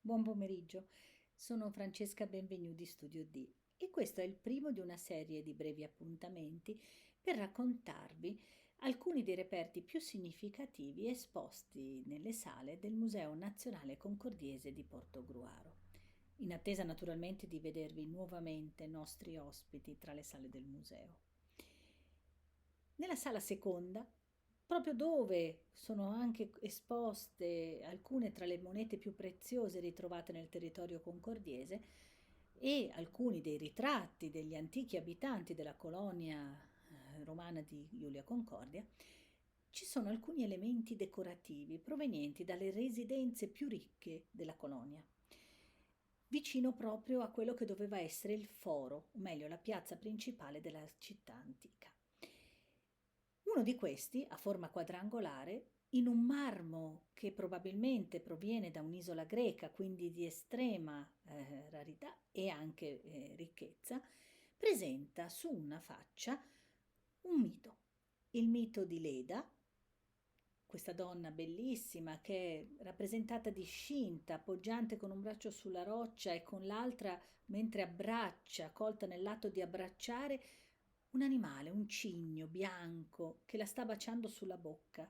Buon pomeriggio, sono Francesca Benvenu di Studio D e questo è il primo di una serie di brevi appuntamenti per raccontarvi alcuni dei reperti più significativi esposti nelle sale del Museo Nazionale Concordiese di Portogruaro, in attesa naturalmente di vedervi nuovamente nostri ospiti tra le sale del museo. Nella sala seconda, proprio dove sono anche esposte alcune tra le monete più preziose ritrovate nel territorio concordiese e alcuni dei ritratti degli antichi abitanti della colonia romana di Iulia Concordia, ci sono alcuni elementi decorativi provenienti dalle residenze più ricche della colonia, vicino proprio a quello che doveva essere il foro, o meglio la piazza principale della città antica. Uno di questi, a forma quadrangolare, in un marmo che probabilmente proviene da un'isola greca, quindi di estrema rarità e anche ricchezza, presenta su una faccia un mito, il mito di Leda, questa donna bellissima che è rappresentata discinta, poggiante con un braccio sulla roccia e con l'altra mentre abbraccia, colta nell'atto di abbracciare, un animale, un cigno bianco che la sta baciando sulla bocca.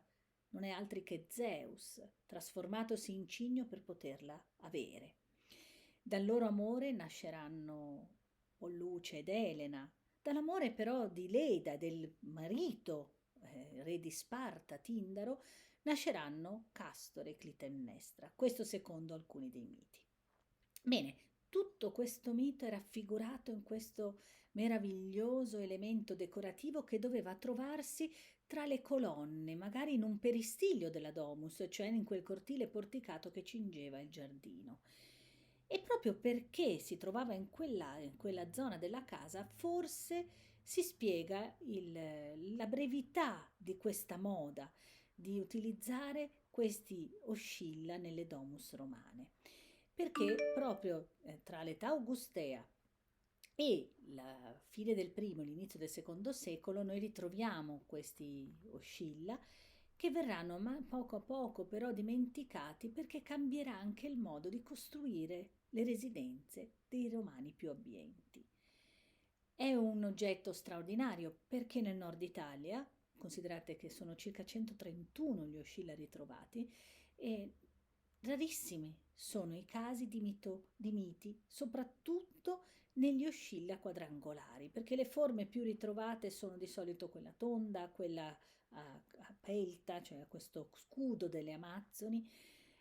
Non è altri che Zeus, trasformatosi in cigno per poterla avere. Dal loro amore nasceranno Polluce ed Elena, dall'amore però di Leda, del marito, re di Sparta, Tindaro, nasceranno Castore e Clitennestra, questo secondo alcuni dei miti. Bene, tutto questo mito è raffigurato in questo meraviglioso elemento decorativo che doveva trovarsi tra le colonne, magari in un peristiglio della domus, cioè in quel cortile porticato che cingeva il giardino. E proprio perché si trovava in quella zona della casa, forse si spiega la brevità di questa moda di utilizzare questi oscilla nelle domus romane, perché proprio tra l'età augustea e la fine del primo e l'inizio del secondo secolo noi ritroviamo questi oscilla che verranno poco a poco però dimenticati perché cambierà anche il modo di costruire le residenze dei romani più abbienti. È un oggetto straordinario perché nel nord Italia, considerate che sono circa 131 gli oscilla ritrovati, e rarissimi sono i casi di miti, soprattutto negli oscilla quadrangolari, perché le forme più ritrovate sono di solito quella tonda, quella a pelta, cioè questo scudo delle Amazzoni,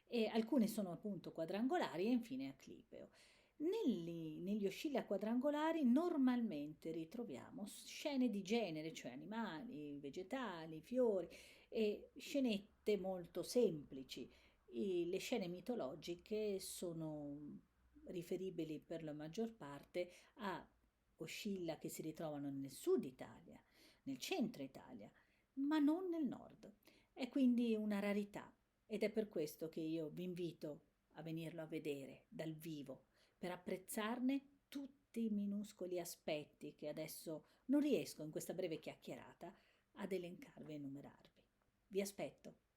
e alcune sono appunto quadrangolari e infine a clipeo. Negli oscilla quadrangolari normalmente ritroviamo scene di genere, cioè animali, vegetali, fiori e scenette molto semplici. Le scene mitologiche sono riferibili per la maggior parte a oscilla che si ritrovano nel sud Italia, nel centro Italia, ma non nel nord. È quindi una rarità ed è per questo che io vi invito a venirlo a vedere dal vivo per apprezzarne tutti i minuscoli aspetti che adesso non riesco in questa breve chiacchierata ad elencarvi e enumerarvi. Vi aspetto.